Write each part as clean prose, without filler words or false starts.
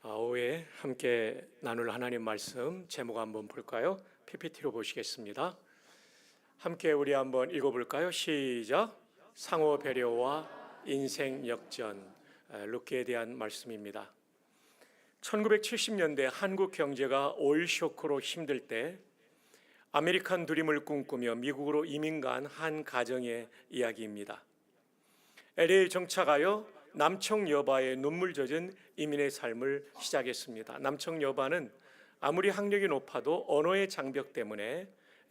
오후에 함께 나눌 하나님 말씀 제목 한번 볼까요? PPT로 보시겠습니다. 함께 우리 한번 읽어볼까요? 시작. 상호 배려와 인생 역전. 룻기에 대한 말씀입니다. 1970년대 한국 경제가 오일 쇼크로 힘들 때 아메리칸 드림을 꿈꾸며 미국으로 이민 간 한 가정의 이야기입니다. LA 정착하여 남청 여바의 눈물 젖은 이민의 삶을 시작했습니다. 남청 여바는 아무리 학력이 높아도 언어의 장벽 때문에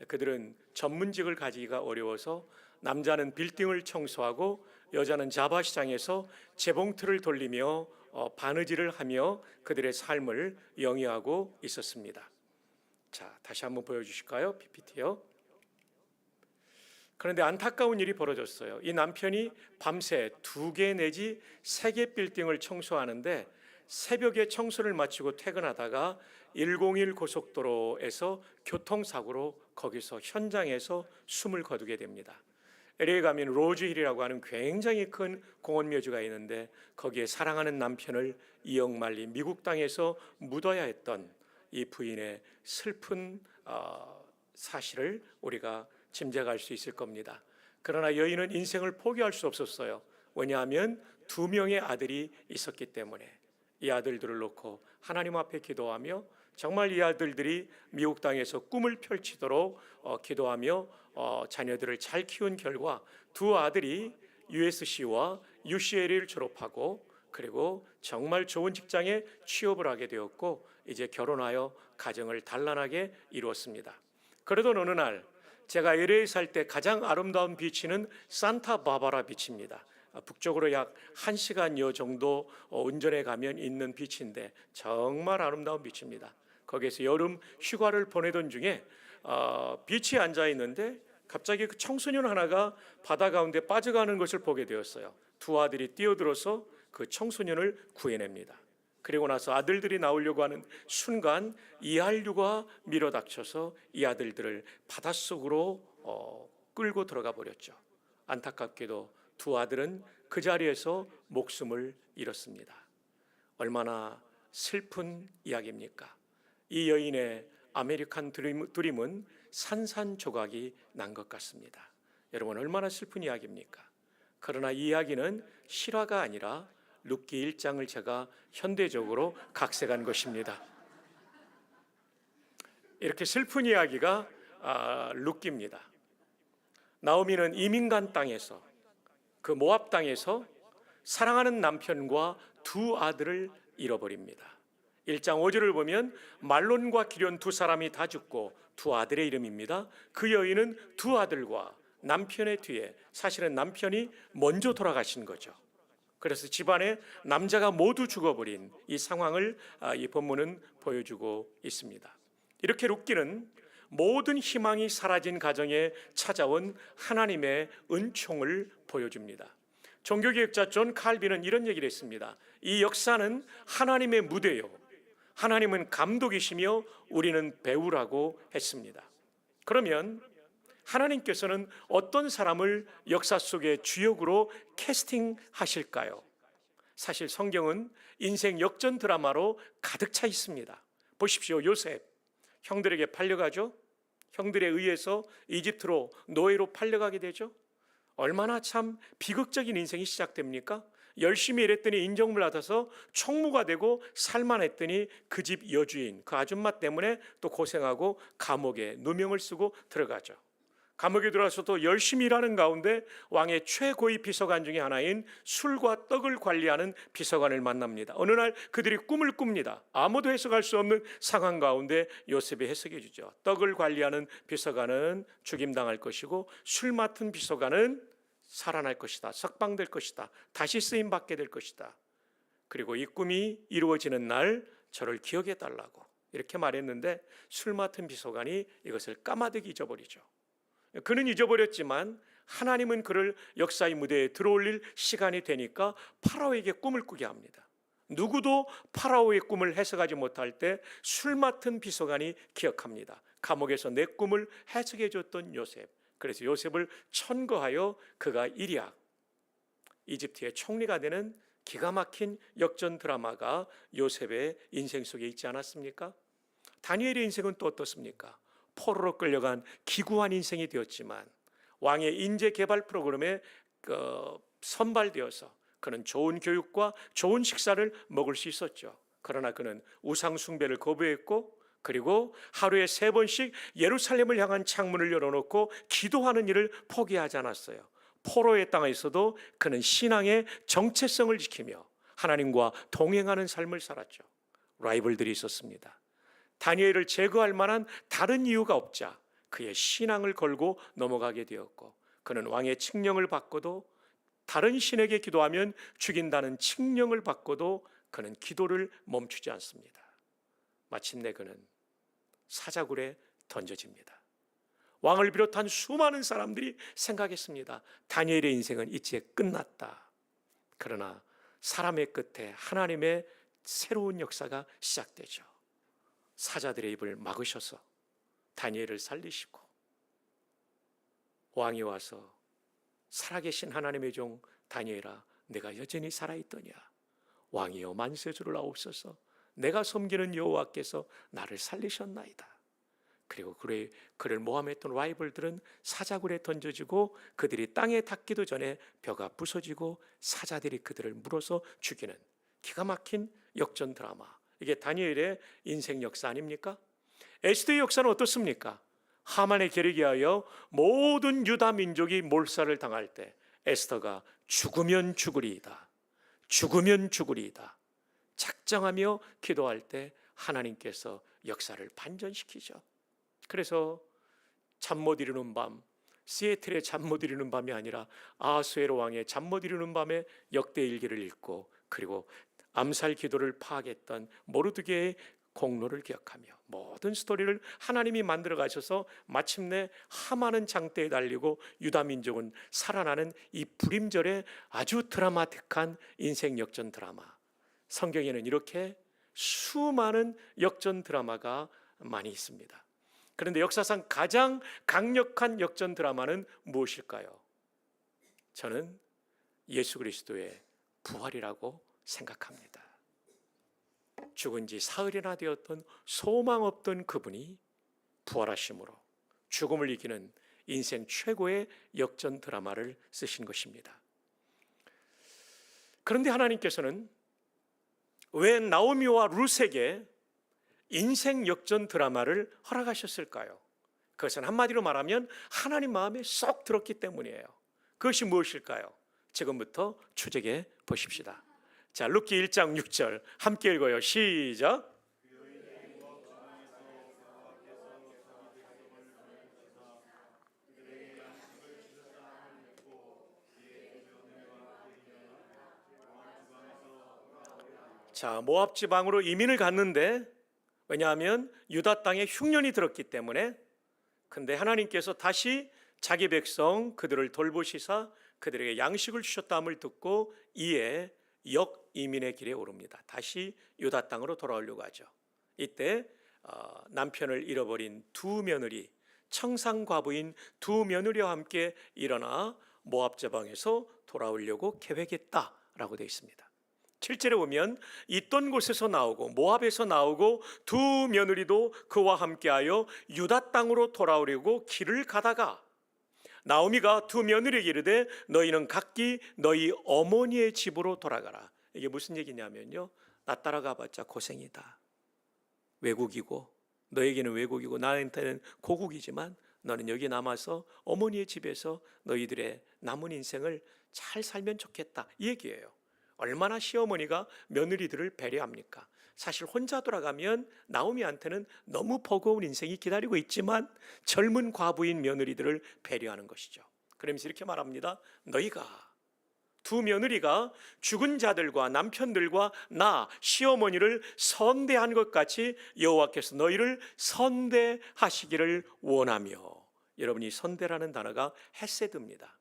그들은 전문직을 가지기가 어려워서 남자는 빌딩을 청소하고 여자는 자바 시장에서 재봉틀을 돌리며 바느질을 하며 그들의 삶을 영위하고 있었습니다. 자, 다시 한번 보여주실까요? PPT요. 그런데 안타까운 일이 벌어졌어요. 이 남편이 밤새 2개 내지 3개 빌딩을 청소하는데 새벽에 청소를 마치고 퇴근하다가 101 고속도로에서 교통사고로 거기서 현장에서 숨을 거두게 됩니다. LA에 가면 로즈힐이라고 하는 굉장히 큰 공원 묘지가 있는데 거기에 사랑하는 남편을 이역말리 미국 땅에서 묻어야 했던 이 부인의 슬픈 사실을 우리가 짐작할 수 있을 겁니다. 그러나 여인은 인생을 포기할 수 없었어요. 왜냐하면 2명의 아들이 있었기 때문에 이 아들들을 놓고 하나님 앞에 기도하며 정말 이 아들들이 미국 땅에서 꿈을 펼치도록 기도하며 자녀들을 잘 키운 결과 2 아들이 USC와 UCLA를 졸업하고 그리고 정말 좋은 직장에 취업을 하게 되었고 이제 결혼하여 가정을 단란하게 이루었습니다. 그러던 어느 날 제가 LA에 살 때 가장 아름다운 비치는 산타바바라 비치입니다. 북쪽으로 약 1시간여 정도 운전해 가면 있는 비치인데 정말 아름다운 비치입니다. 거기에서 여름 휴가를 보내던 중에 비치에 앉아 있는데 갑자기 그 청소년 하나가 바다 가운데 빠져가는 것을 보게 되었어요. 2 아들이 뛰어들어서 그 청소년을 구해냅니다. 그리고 나서 아들들이 나오려고 하는 순간 이한류가 밀어닥쳐서 이 아들들을 바닷속으로 끌고 들어가 버렸죠. 안타깝게도 2 아들은 그 자리에서 목숨을 잃었습니다. 얼마나 슬픈 이야기입니까? 이 여인의 아메리칸 드림은 산산조각이 난 것 같습니다. 여러분 얼마나 슬픈 이야기입니까? 그러나 이 이야기는 실화가 아니라 룻기 1장을 제가 현대적으로 각색한 것입니다. 이렇게 슬픈 이야기가 룻기입니다. 나오미는 이민 간 땅에서 그 모압 땅에서 사랑하는 남편과 2 아들을 잃어버립니다. 1장 5절을 보면 말론과 기련 2 사람이 다 죽고 2 아들의 이름입니다. 그 여인은 2 아들과 남편의 뒤에 사실은 남편이 먼저 돌아가신 거죠. 그래서 집안에 남자가 모두 죽어버린 이 상황을 이 본문은 보여주고 있습니다. 이렇게 룻기는 모든 희망이 사라진 가정에 찾아온 하나님의 은총을 보여줍니다. 종교개혁자 존 칼빈은 이런 얘기를 했습니다. 이 역사는 하나님의 무대요, 하나님은 감독이시며 우리는 배우라고 했습니다. 그러면 하나님께서는 어떤 사람을 역사 속의 주역으로 캐스팅하실까요? 사실 성경은 인생 역전 드라마로 가득 차 있습니다. 보십시오. 요셉 형들에게 팔려가죠. 형들에 의해서 이집트로 노예로 팔려가게 되죠. 얼마나 참 비극적인 인생이 시작됩니까? 열심히 일했더니 인정을 받아서 총무가 되고 살만했더니 그 집 여주인 그 아줌마 때문에 또 고생하고 감옥에 누명을 쓰고 들어가죠. 감옥에 들어와서도 열심히 일하는 가운데 왕의 최고위 비서관 중에 하나인 술과 떡을 관리하는 비서관을 만납니다. 어느 날 그들이 꿈을 꿉니다. 아무도 해석할 수 없는 상황 가운데 요셉이 해석해 주죠. 떡을 관리하는 비서관은 죽임당할 것이고 술 맡은 비서관은 살아날 것이다, 석방될 것이다, 다시 쓰임받게 될 것이다. 그리고 이 꿈이 이루어지는 날 저를 기억해 달라고 이렇게 말했는데 술 맡은 비서관이 이것을 까마득히 잊어버리죠. 그는 잊어버렸지만 하나님은 그를 역사의 무대에 들어올릴 시간이 되니까 파라오에게 꿈을 꾸게 합니다. 누구도 파라오의 꿈을 해석하지 못할 때 술 맡은 비서관이 기억합니다. 감옥에서 내 꿈을 해석해 줬던 요셉. 그래서 요셉을 천거하여 그가 일약 이집트의 총리가 되는 기가 막힌 역전 드라마가 요셉의 인생 속에 있지 않았습니까? 다니엘의 인생은 또 어떻습니까? 포로로 끌려간 기구한 인생이 되었지만 왕의 인재 개발 프로그램에 선발되어서 그는 좋은 교육과 좋은 식사를 먹을 수 있었죠. 그러나 그는 우상 숭배를 거부했고, 그리고 하루에 3번씩 예루살렘을 향한 창문을 열어놓고 기도하는 일을 포기하지 않았어요. 포로의 땅에서도 그는 신앙의 정체성을 지키며 하나님과 동행하는 삶을 살았죠. 라이벌들이 있었습니다. 다니엘을 제거할 만한 다른 이유가 없자 그의 신앙을 걸고 넘어가게 되었고, 그는 왕의 칙령을 받고도, 다른 신에게 기도하면 죽인다는 칙령을 받고도 그는 기도를 멈추지 않습니다. 마침내 그는 사자굴에 던져집니다. 왕을 비롯한 수많은 사람들이 생각했습니다. 다니엘의 인생은 이제 끝났다. 그러나 사람의 끝에 하나님의 새로운 역사가 시작되죠. 사자들의 입을 막으셔서 다니엘을 살리시고, 왕이 와서 살아계신 하나님의 종 다니엘아, 내가 여전히 살아있더냐? 왕이여 만세주를 하옵소서. 내가 섬기는 여호와께서 나를 살리셨나이다. 그리고 그를 모함했던 라이벌들은 사자굴에 던져지고 그들이 땅에 닿기도 전에 벼가 부서지고 사자들이 그들을 물어서 죽이는 기가 막힌 역전 드라마. 이게 다니엘의 인생 역사 아닙니까? 에스더의 역사는 어떻습니까? 하만의 계략에 하여 모든 유다 민족이 몰살을 당할 때 에스더가 죽으면 죽으리이다, 죽으면 죽으리이다 작정하며 기도할 때 하나님께서 역사를 반전시키죠. 그래서 잠 못 이루는 밤, 시애틀의 잠 못 이루는 밤이 아니라 아하수에로 왕의 잠 못 이루는 밤에 역대일기를 읽고, 그리고 암살 기도를 파악했던 모르드게의 공로를 기억하며 모든 스토리를 하나님이 만들어 가셔서 마침내 하만은 장대에 달리고 유다 민족은 살아나는 이 불임절의 아주 드라마틱한 인생 역전 드라마. 성경에는 이렇게 수많은 역전 드라마가 많이 있습니다. 그런데 역사상 가장 강력한 역전 드라마는 무엇일까요? 저는 예수 그리스도의 부활이라고 생각합니다. 죽은 지 사흘이나 되었던 소망 없던 그분이 부활하심으로 죽음을 이기는 인생 최고의 역전 드라마를 쓰신 것입니다. 그런데 하나님께서는 왜 나오미와 룻에게 인생 역전 드라마를 허락하셨을까요? 그것은 한마디로 말하면 하나님 마음에 쏙 들었기 때문이에요. 그것이 무엇일까요? 지금부터 추적해 보십시다. 자, 룻기 1장 6절 함께 읽어요. 시작. 자, 모압 지방으로 이민을 갔는데, 왜냐하면 유다 땅에 흉년이 들었기 때문에. 근데 하나님께서 다시 자기 백성 그들을 돌보시사 그들에게 양식을 주셨다함을 듣고 이에 역이민의 길에 오릅니다. 다시 유다 땅으로 돌아오려고 하죠. 이때 남편을 잃어버린 두 며느리, 청상과부인 두 며느리와 함께 일어나 모압 지방에서 돌아오려고 계획했다라고 되어 있습니다. 7절에 보면 있던 곳에서 나오고 모압에서 나오고 두 며느리도 그와 함께하여 유다 땅으로 돌아오려고 길을 가다가 나오미가 두 며느리에게 이르되 너희는 각기 너희 어머니의 집으로 돌아가라. 이게 무슨 얘기냐면요, 나 따라가봤자 고생이다. 외국이고 너에게는 외국이고 나한테는 고국이지만 너는 여기 남아서 어머니의 집에서 너희들의 남은 인생을 잘 살면 좋겠다, 이 얘기예요. 얼마나 시어머니가 며느리들을 배려합니까? 사실 혼자 돌아가면 나오미한테는 너무 버거운 인생이 기다리고 있지만 젊은 과부인 며느리들을 배려하는 것이죠. 그러면서 이렇게 말합니다. 너희가, 두 며느리가 죽은 자들과 남편들과 나 시어머니를 선대한 것 같이 여호와께서 너희를 선대하시기를 원하며. 여러분이 선대라는 단어가 헤세드입니다.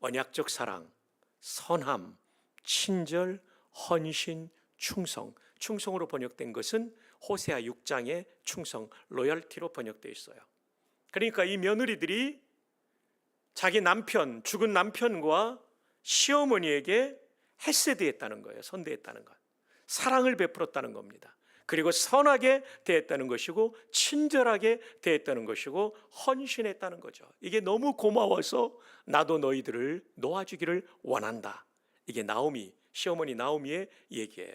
언약적 사랑, 선함, 친절, 헌신, 충성. 충성으로 번역된 것은 호세아 6장의 충성, 로열티로 번역되어 있어요. 그러니까 이 며느리들이 자기 남편, 죽은 남편과 시어머니에게 헤세드했다는 거예요. 선대했다는 것. 사랑을 베풀었다는 겁니다. 그리고 선하게 대했다는 것이고 친절하게 대했다는 것이고 헌신했다는 거죠. 이게 너무 고마워서 나도 너희들을 놓아주기를 원한다. 이게 나오미, 시어머니 나오미의 얘기예요.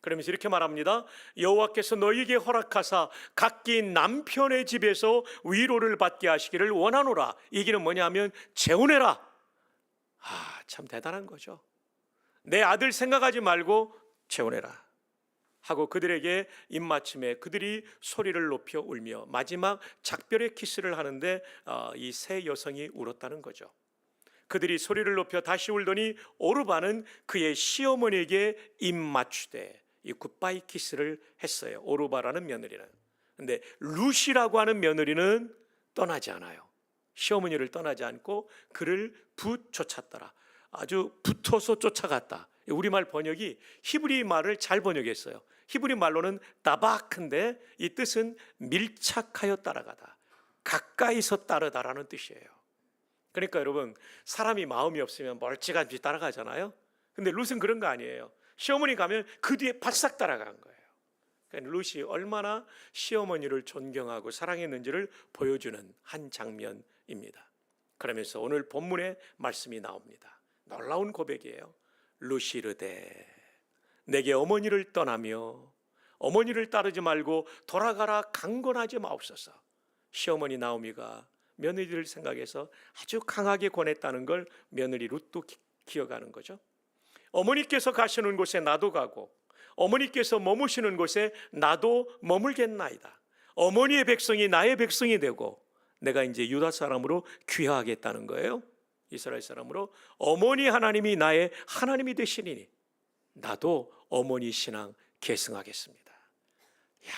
그러면서 이렇게 말합니다. 여호와께서 너희에게 허락하사 각기 남편의 집에서 위로를 받게 하시기를 원하노라. 이 얘기는 뭐냐면 재혼해라. 참 대단한 거죠. 내 아들 생각하지 말고 재혼해라 하고 그들에게 입맞춤에 그들이 소리를 높여 울며 마지막 작별의 키스를 하는데 이 세 여성이 울었다는 거죠. 그들이 소리를 높여 다시 울더니 오르바는 그의 시어머니에게 입맞추되 이 굿바이 키스를 했어요. 오르바라는 며느리는. 근데 루시라고 하는 며느리는 떠나지 않아요. 시어머니를 떠나지 않고 그를 붙쫓았더라. 아주 붙어서 쫓아갔다. 우리말 번역이 히브리 말을 잘 번역했어요. 히브리 말로는 따바크인데 이 뜻은 밀착하여 따라가다, 가까이서 따르다라는 뜻이에요. 그러니까 여러분, 사람이 마음이 없으면 멀찌감치 따라가잖아요. 근데 룻은 그런 거 아니에요. 시어머니 가면 그 뒤에 바싹 따라간 거예요. 그러니까 룻이 얼마나 시어머니를 존경하고 사랑했는지를 보여주는 한 장면입니다. 그러면서 오늘 본문의 말씀이 나옵니다. 놀라운 고백이에요. 룻이 이르되 내게 어머니를 떠나며 어머니를 따르지 말고 돌아가라 강권하지 마옵소서. 시어머니 나오미가 며느리를 생각해서 아주 강하게 권했다는 걸 며느리 룻도 기억하는 거죠. 어머니께서 가시는 곳에 나도 가고 어머니께서 머무시는 곳에 나도 머물겠나이다. 어머니의 백성이 나의 백성이 되고 내가 이제 유다 사람으로 귀화하겠다는 거예요. 이스라엘 사람으로 어머니 하나님이 나의 하나님이 되시리니 나도 어머니 신앙 계승하겠습니다. 이야,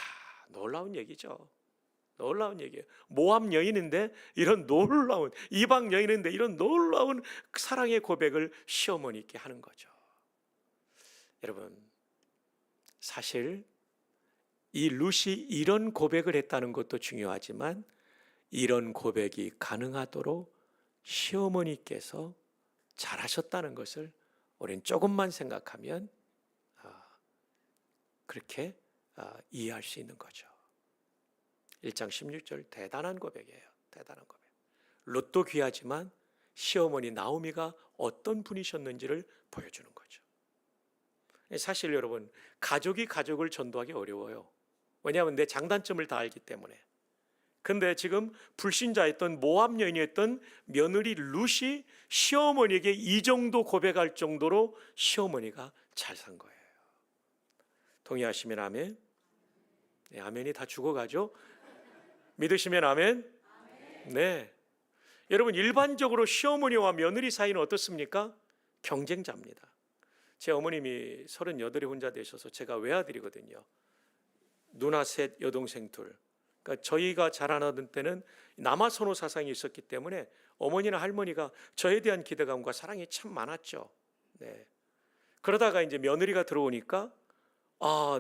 놀라운 얘기죠. 놀라운 얘기예요. 모압 여인인데 이런 놀라운, 이방 여인인데 이런 놀라운 사랑의 고백을 시어머니께 하는 거죠. 여러분, 사실 이 룻이 이런 고백을 했다는 것도 중요하지만 이런 고백이 가능하도록 시어머니께서 잘하셨다는 것을 우리는 조금만 생각하면 그렇게 이해할 수 있는 거죠. 1장 16절 대단한 고백이에요. 대단한 고백. 롯도 귀하지만 시어머니 나오미가 어떤 분이셨는지를 보여주는 거죠. 사실 여러분, 가족이 가족을 전도하기 어려워요. 왜냐하면 내 장단점을 다 알기 때문에. 근데 지금 불신자였던 모압 여인이었던 며느리 룻이 시어머니에게 이 정도 고백할 정도로 시어머니가 잘 산 거예요. 동의하시면 아멘. 네, 아멘이 다 죽어가죠. 믿으시면 아멘. 네. 여러분, 일반적으로 시어머니와 며느리 사이는 어떻습니까? 경쟁자입니다. 제 어머님이 38에 혼자 되셔서 제가 외아들이거든요. 누나 셋, 여동생 둘. 그러니까 저희가 자라나던 때는 남아선호 사상이 있었기 때문에 어머니나 할머니가 저에 대한 기대감과 사랑이 참 많았죠. 네. 그러다가 이제 며느리가 들어오니까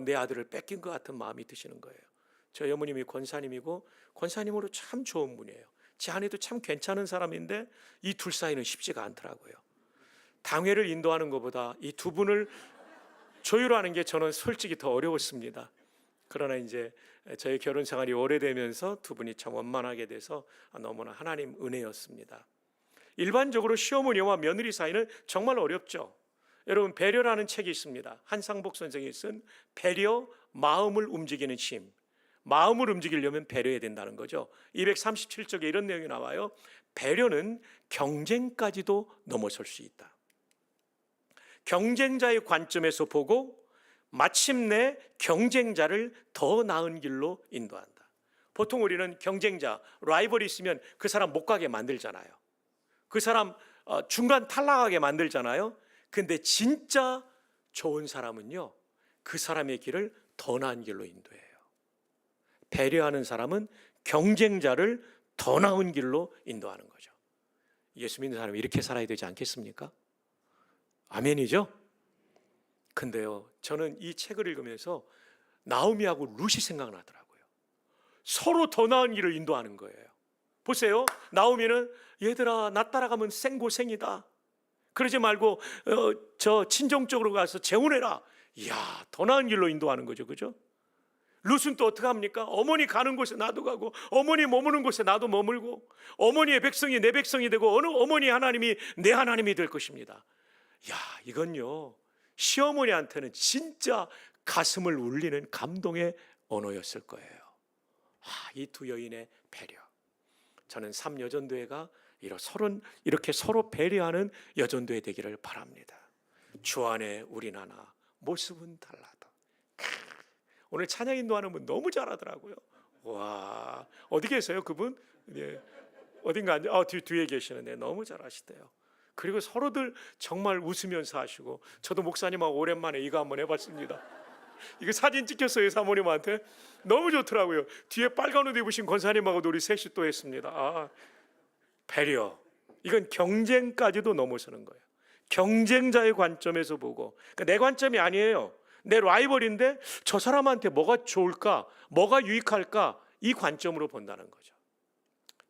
내 아들을 뺏긴 것 같은 마음이 드시는 거예요. 저희 어머님이 권사님이고 권사님으로 참 좋은 분이에요. 제 아내도 참 괜찮은 사람인데 이 둘 사이는 쉽지가 않더라고요. 당회를 인도하는 것보다 이 두 분을 조율하는 게 저는 솔직히 더 어려웠습니다. 그러나 이제 저희 결혼 생활이 오래되면서 두 분이 참 원만하게 돼서 너무나 하나님 은혜였습니다. 일반적으로 시어머니와 며느리 사이는 정말 어렵죠. 여러분, 배려라는 책이 있습니다. 한상복 선생이 쓴 배려, 마음을 움직이는 힘. 마음을 움직이려면 배려해야 된다는 거죠. 237쪽에 이런 내용이 나와요. 배려는 경쟁까지도 넘어설 수 있다. 경쟁자의 관점에서 보고 마침내 경쟁자를 더 나은 길로 인도한다. 보통 우리는 경쟁자, 라이벌이 있으면 그 사람 못 가게 만들잖아요. 그 사람 중간 탈락하게 만들잖아요. 근데 진짜 좋은 사람은요, 그 사람의 길을 더 나은 길로 인도해요. 배려하는 사람은 경쟁자를 더 나은 길로 인도하는 거죠. 예수 믿는 사람이 이렇게 살아야 되지 않겠습니까? 아멘이죠? 근데요, 저는 이 책을 읽으면서 나오미하고 룻이 생각나더라고요. 서로 더 나은 길을 인도하는 거예요. 보세요. 나오미는 얘들아, 나 따라가면 생고생이다. 그러지 말고 저 친정 쪽으로 가서 재혼해라. 이야, 더 나은 길로 인도하는 거죠. 그죠? 룻은 또 어떻게 합니까? 어머니 가는 곳에 나도 가고, 어머니 머무는 곳에 나도 머물고, 어머니의 백성이 내 백성이 되고, 어느 어머니 하나님이 내 하나님이 될 것입니다. 야, 이건요, 시어머니한테는 진짜 가슴을 울리는 감동의 언어였을 거예요. 이 두 여인의 배려. 저는 삼여전도회가 이렇게 서로 배려하는 여전도회 되기를 바랍니다. 주 안에 우린 하나, 모습은 달라도. 오늘 찬양 인도하는 분 너무 잘하더라고요. 와, 어디 계세요, 그분? 네. 어딘가 뒤에 계시는데 너무 잘하시대요. 그리고 서로들 정말 웃으면서 하시고, 저도 목사님하고 오랜만에 이거 한번 해봤습니다. 이거 사진 찍혔어요, 사모님한테. 너무 좋더라고요. 뒤에 빨간 옷 입으신 권사님하고도 우리 셋이 또 했습니다. 배려. 이건 경쟁까지도 넘어서는 거예요. 경쟁자의 관점에서 보고, 그러니까 내 관점이 아니에요. 내 라이벌인데 저 사람한테 뭐가 좋을까, 뭐가 유익할까, 이 관점으로 본다는 거죠.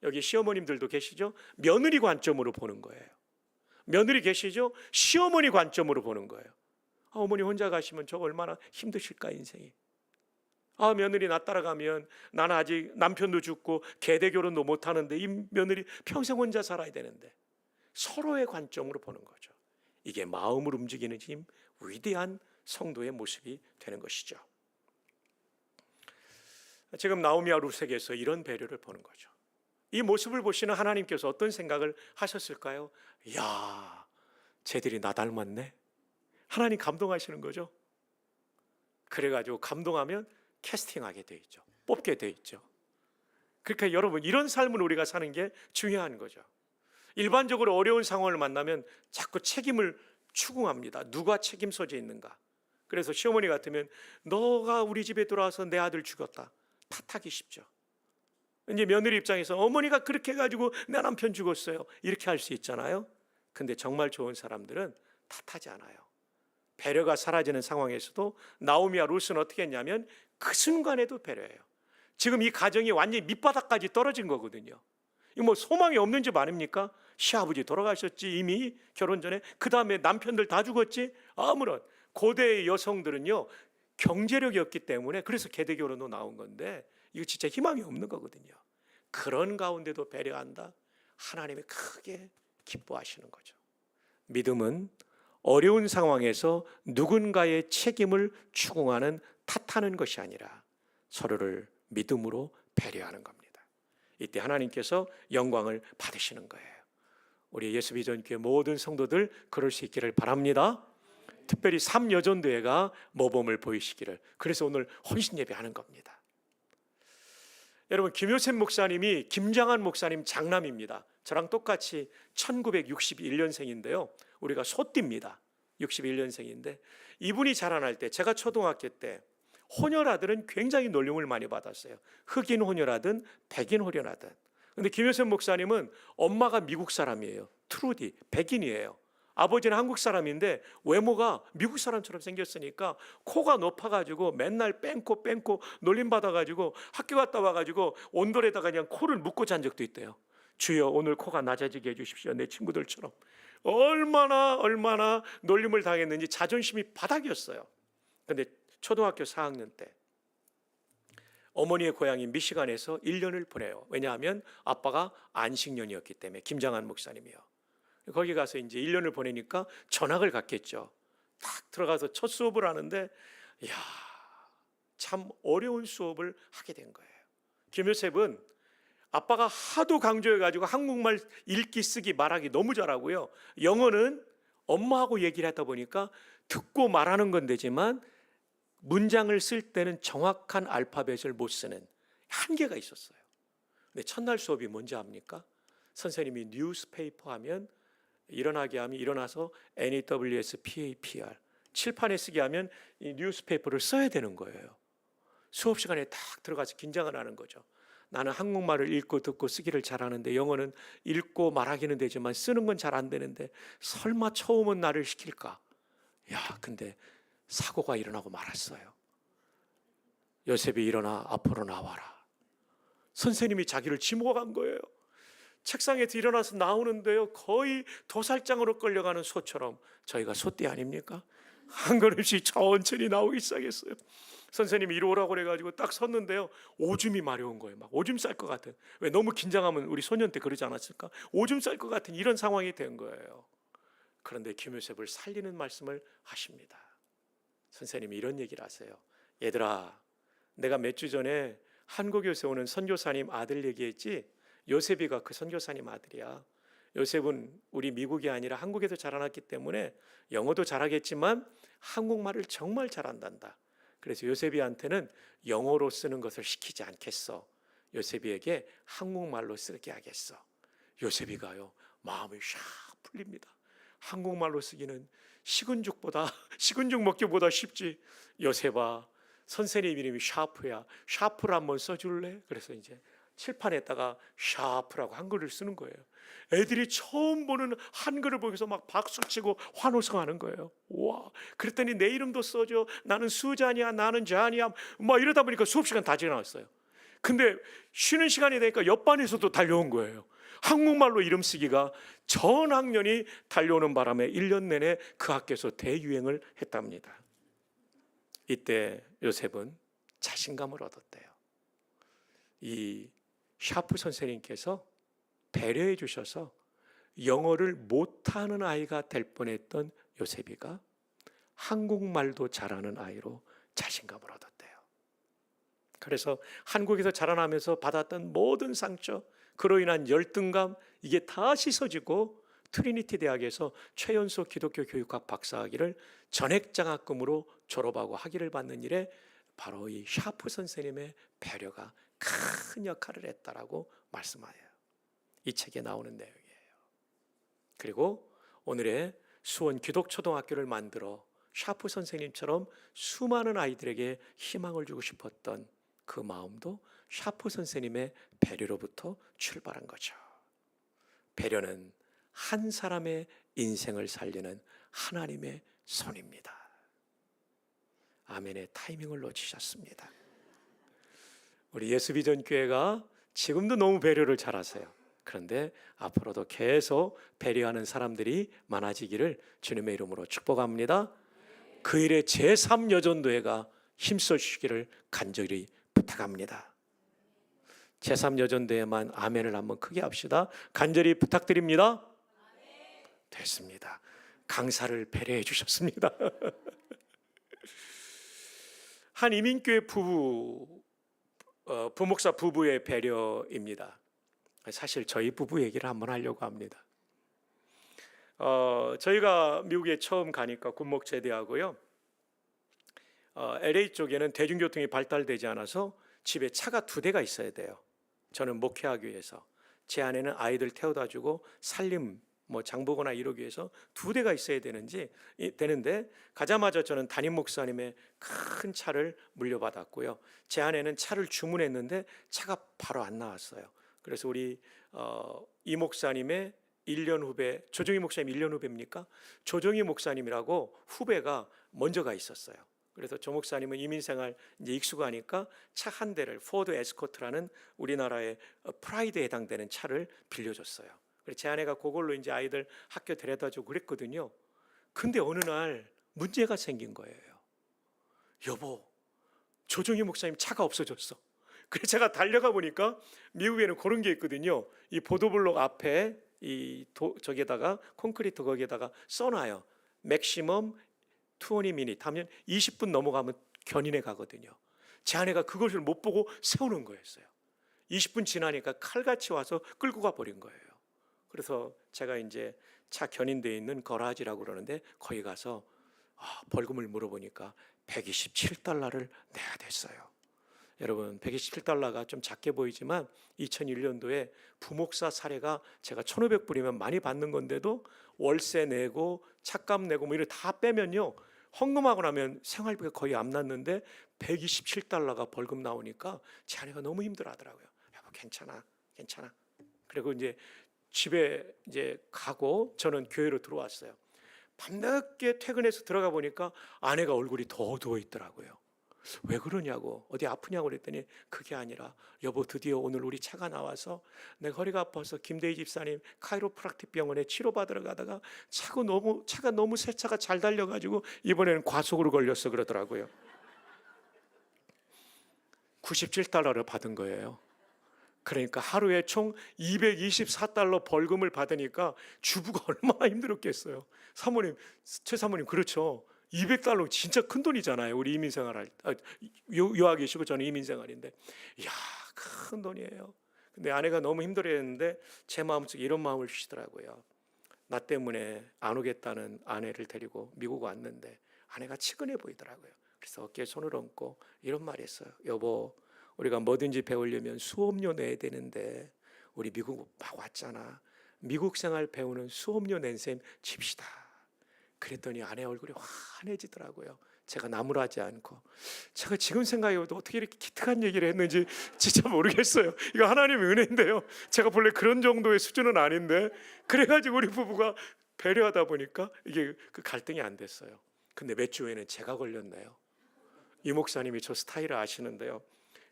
여기 시어머님들도 계시죠? 며느리 관점으로 보는 거예요. 며느리 계시죠? 시어머니 관점으로 보는 거예요. 어머니 혼자 가시면 저 얼마나 힘드실까, 인생이. 며느리 나 따라가면 나는 아직 남편도 죽고 계대 결혼도 못하는데 이 며느리 평생 혼자 살아야 되는데, 서로의 관점으로 보는 거죠. 이게 마음을 움직이는 힘, 위대한 성도의 모습이 되는 것이죠. 지금 나오미와 룻에게서 이런 배려를 보는 거죠. 이 모습을 보시는 하나님께서 어떤 생각을 하셨을까요? 이야, 쟤들이 나 닮았네. 하나님 감동하시는 거죠. 그래가지고 감동하면 캐스팅하게 돼 있죠. 뽑게 돼 있죠. 그러니까 여러분, 이런 삶을 우리가 사는 게 중요한 거죠. 일반적으로 어려운 상황을 만나면 자꾸 책임을 추궁합니다. 누가 책임 소재 있는가. 그래서 시어머니 같으면 너가 우리 집에 들어와서 내 아들 죽였다, 탓하기 쉽죠. 이제 며느리 입장에서 어머니가 그렇게 해가지고 내 남편 죽었어요, 이렇게 할 수 있잖아요. 근데 정말 좋은 사람들은 탓하지 않아요. 배려가 사라지는 상황에서도 나오미와 룻은 어떻게 했냐면 그 순간에도 배려해요. 지금 이 가정이 완전히 밑바닥까지 떨어진 거거든요. 이거 뭐 소망이 없는 집 아닙니까? 시아버지 돌아가셨지, 이미 결혼 전에. 그 다음에 남편들 다 죽었지. 아무런 고대의 여성들은요, 경제력이 없기 때문에, 그래서 계대 결혼도 나온 건데, 이거 진짜 희망이 없는 거거든요. 그런 가운데도 배려한다. 하나님이 크게 기뻐하시는 거죠. 믿음은 어려운 상황에서 누군가의 책임을 추궁하는, 탓하는 것이 아니라 서로를 믿음으로 배려하는 겁니다. 이때 하나님께서 영광을 받으시는 거예요. 우리 예수비전교회 모든 성도들 그럴 수 있기를 바랍니다. 특별히 삼여전도회가 모범을 보이시기를. 그래서 오늘 혼신 예배하는 겁니다. 여러분, 김효셉 목사님이 김장한 목사님 장남입니다. 저랑 똑같이 1961년생인데요 우리가 소띠입니다. 61년생인데 이분이 자라날 때, 제가 초등학교 때 혼혈아들은 굉장히 놀림을 많이 받았어요. 흑인 혼혈아든 백인 혼혈아든. 근데 김효셉 목사님은 엄마가 미국 사람이에요. 트루디, 백인이에요. 아버지는 한국 사람인데 외모가 미국 사람처럼 생겼으니까 코가 높아가지고 맨날 뺑코 놀림받아가지고 학교 갔다 와가지고 온돌에다가 그냥 코를 묶고 잔 적도 있대요. 주여, 오늘 코가 낮아지게 해주십시오, 내 친구들처럼. 얼마나 놀림을 당했는지 자존심이 바닥이었어요. 근데 초등학교 4학년 때 어머니의 고향인 미시간에서 1년을 보내요. 왜냐하면 아빠가 안식년이었기 때문에. 김장한 목사님이요. 거기 가서 이제 1년을 보내니까 전학을 갔겠죠. 딱 들어가서 첫 수업을 하는데, 이야, 참 어려운 수업을 하게 된 거예요. 김효셉은 아빠가 하도 강조해가지고 한국말 읽기, 쓰기, 말하기 너무 잘하고요. 영어는 엄마하고 얘기를 하다 보니까 듣고 말하는 건 되지만 문장을 쓸 때는 정확한 알파벳을 못 쓰는 한계가 있었어요. 근데 첫날 수업이 뭔지 압니까? 선생님이 뉴스페이퍼 하면 일어나게 하면 일어나서 NEWSPAPR 칠판에 쓰게 하면 이 뉴스페이퍼를 써야 되는 거예요. 수업 시간에 딱 들어가서 긴장을 하는 거죠. 나는 한국말을 읽고 듣고 쓰기를 잘하는데 영어는 읽고 말하기는 되지만 쓰는 건 잘 안 되는데 설마 처음은 나를 시킬까? 야, 근데 사고가 일어나고 말았어요. 요셉이 일어나 앞으로 나와라. 선생님이 자기를 지목한 거예요. 책상에서 일어나서 나오는데요, 거의 도살장으로 끌려가는 소처럼. 저희가 소떼 아닙니까? 한 걸음씩 천천히 나오기 시작했어요. 선생님이 이리 오라고 그래가지고 딱 섰는데요, 오줌이 마려운 거예요. 막 오줌 쌀 것 같은. 왜 너무 긴장하면 우리 소년 때 그러지 않았을까? 오줌 쌀 것 같은 이런 상황이 된 거예요. 그런데 김요셉을 살리는 말씀을 하십니다. 선생님이 이런 얘기를 하세요. 얘들아, 내가 몇 주 전에 한국에서 오는 선교사님 아들 얘기했지? 요셉이가 그 선교사님 아들이야. 요셉은 우리 미국이 아니라 한국에서 자라났기 때문에 영어도 잘하겠지만 한국말을 정말 잘한단다. 그래서 요셉이한테는 영어로 쓰는 것을 시키지 않겠어. 요셉이에게 한국말로 쓰게 하겠어. 요셉이가요, 마음이 샥 풀립니다. 한국말로 쓰기는 식은 죽 먹기보다 쉽지. 요셉아, 선생님 이름이 샤프야. 샤프를 한번 써줄래? 그래서 이제 칠판에다가 샤프라고 한글을 쓰는 거예요. 애들이 처음 보는 한글을 보고서 막 박수치고 환호성하는 거예요. 와, 그랬더니 내 이름도 써줘. 나는 수잔이야, 나는 잔이야. 막 이러다 보니까 수업 시간 다 지나갔어요. 근데 쉬는 시간이 되니까 옆반에서도 달려온 거예요. 한국말로 이름 쓰기가 전 학년이 달려오는 바람에 1년 내내 그 학교에서 대유행을 했답니다. 이때 요셉은 자신감을 얻었대요. 이 샤프 선생님께서 배려해 주셔서 영어를 못하는 아이가 될 뻔했던 요셉이가 한국말도 잘하는 아이로 자신감을 얻었대요. 그래서 한국에서 자라나면서 받았던 모든 상처, 그로 인한 열등감, 이게 다 씻어지고 트리니티 대학에서 최연소 기독교 교육학 박사학위를 전액장학금으로 졸업하고 학위를 받는 일에 바로 이 샤프 선생님의 배려가 큰 역할을 했다라고 말씀하여요. 이 책에 나오는 내용이에요. 그리고 오늘의 수원 기독초등학교를 만들어 샤프 선생님처럼 수많은 아이들에게 희망을 주고 싶었던 그 마음도 샤프 선생님의 배려로부터 출발한 거죠. 배려는 한 사람의 인생을 살리는 하나님의 손입니다. 아멘의 타이밍을 놓치셨습니다. 우리 예수비전 교회가 지금도 너무 배려를 잘하세요. 그런데 앞으로도 계속 배려하는 사람들이 많아지기를 주님의 이름으로 축복합니다. 그 일에 제3여전도회가 힘써 주시기를 간절히 부탁합니다. 제3여전도회만 아멘을 한번 크게 합시다. 간절히 부탁드립니다. 됐습니다. 강사를 배려해 주셨습니다. 한 이민교회 부목사 부부의 배려입니다. 사실 저희 부부 얘기를 한번 하려고 합니다. 저희가 미국에 처음 가니까 군목제대하고요, LA 쪽에는 대중교통이 발달되지 않아서 집에 차가 2대가 있어야 돼요. 저는 목회하기 위해서, 제 아내는 아이들 태워다 주고 살림 장보거나 이러기 위해서 2대가 있어야 되는데 가자마자 저는 담임 목사님의 큰 차를 물려받았고요. 제 아내는 차를 주문했는데 차가 바로 안 나왔어요. 그래서 우리 이 목사님의 1년 후배, 조정희 목사님 1년 후배입니까? 조정희 목사님이라고 후배가 먼저 가 있었어요. 그래서 조 목사님은 이민생활 이제 익숙하니까 차 한 대를, 포드 에스코트라는 우리나라의 프라이드에 해당되는 차를 빌려줬어요. 그래서 제 아내가 그걸로 이제 아이들 학교 데려다주고 그랬거든요. 근데 어느 날 문제가 생긴 거예요. 여보, 조정희 목사님 차가 없어졌어. 그래서 제가 달려가 보니까 미국에는 그런 게 있거든요. 이 보도블록 앞에 저기에다가 콘크리트 거기에다가 써놔요. 맥시멈 20미닛 하면 20분 넘어가면 견인해 가거든요. 제 아내가 그것을 못 보고 세우는 거였어요. 20분 지나니까 칼같이 와서 끌고 가 버린 거예요. 그래서 제가 이제 차 견인되어 있는 거라지라고 그러는데 거기 가서 벌금을 물어보니까 $127를 내야 됐어요. 여러분, $127가 좀 작게 보이지만 2001년도에 부목사 사례가 제가 1,500불이면 많이 받는 건데도 월세 내고 차값 내고 이걸 다 빼면요, 헌금하고 나면 생활비가 거의 안 났는데 $127가 벌금 나오니까 제 아내가 너무 힘들어하더라고요. 여보, 괜찮아. 그리고 이제 집에 이제 가고 저는 교회로 들어왔어요. 밤늦게 퇴근해서 들어가 보니까 아내가 얼굴이 더 어두워 있더라고요. 왜 그러냐고, 어디 아프냐고 그랬더니 그게 아니라 여보 드디어 오늘 우리 차가 나와서 내가 허리가 아파서 김대희 집사님 카이로프락틱 병원에 치료받으러 가다가 차가 너무 새 차가 잘 달려가지고 이번에는 과속으로 걸렸어 그러더라고요. 97달러를 받은 거예요. 그러니까 하루에 총 224달러 벌금을 받으니까 주부가 얼마나 힘들었겠어요. 사모님, 최 사모님, 그렇죠. 200달러 진짜 큰 돈이잖아요. 우리 이민생활 유학 계시고 저는 이민생활인데, 이야, 큰 돈이에요. 근데 아내가 너무 힘들어했는데 제 마음속에 이런 마음을 주시더라고요. 나 때문에 안 오겠다는 아내를 데리고 미국 왔는데 아내가 치근해 보이더라고요. 그래서 어깨에 손을 얹고 이런 말 했어요. 여보, 우리가 뭐든지 배우려면 수업료 내야 되는데 우리 미국 막 왔잖아. 미국 생활 배우는 수업료 낸 셈 칩시다. 그랬더니 아내 얼굴이 환해지더라고요. 제가 나무라지 않고. 제가 지금 생각해도 어떻게 이렇게 기특한 얘기를 했는지 진짜 모르겠어요. 이거 하나님의 은혜인데요. 제가 본래 그런 정도의 수준은 아닌데, 그래가지고 우리 부부가 배려하다 보니까 이게 그 갈등이 안 됐어요. 근데 몇 주 후에는 제가 걸렸네요. 이 목사님이 저 스타일을 아시는데요.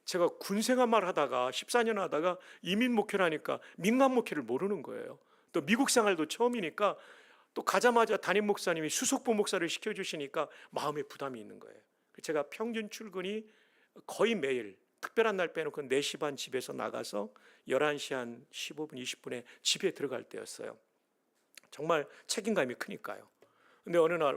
제가 군생활 하다가 14년 하다가 이민 목회를 하니까 민간 목회를 모르는 거예요. 또 미국 생활도 처음이니까 또 가자마자 담임 목사님이 수석부 목사를 시켜주시니까 마음에 부담이 있는 거예요. 제가 평균 출근이 거의 매일, 특별한 날 빼놓고 4시 반 집에서 나가서 11시 한 15분 20분에 집에 들어갈 때였어요. 정말 책임감이 크니까요. 근데 어느 날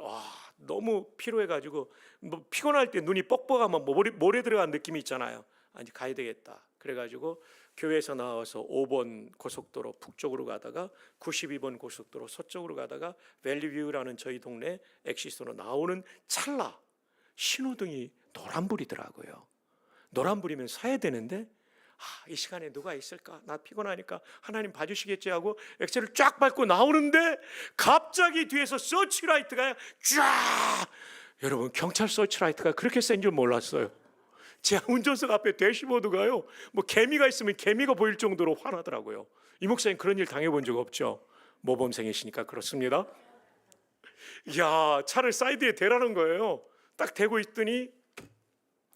너무 피로해가지고 뭐 피곤할 때 눈이 뻑뻑하면 모래 들어간 느낌이 있잖아요. 아니 가야 되겠다. 그래가지고 교회에서 나와서 5번 고속도로 북쪽으로 가다가 92번 고속도로 서쪽으로 가다가 밸리뷰라는 저희 동네 엑시스로 나오는 찰나 신호등이 노란불이더라고요. 노란불이면 서야 되는데 이 시간에 누가 있을까? 나 피곤하니까 하나님 봐주시겠지 하고 엑셀을 쫙 밟고 나오는데 갑자기 뒤에서 서치라이트가 쫙, 여러분 경찰 서치라이트가 그렇게 센 줄 몰랐어요. 제 운전석 앞에 대시보드가요, 뭐 개미가 있으면 개미가 보일 정도로 환하더라고요. 이 목사님 그런 일 당해본 적 없죠? 모범생이시니까 그렇습니다. 이야, 차를 사이드에 대라는 거예요. 딱 대고 있더니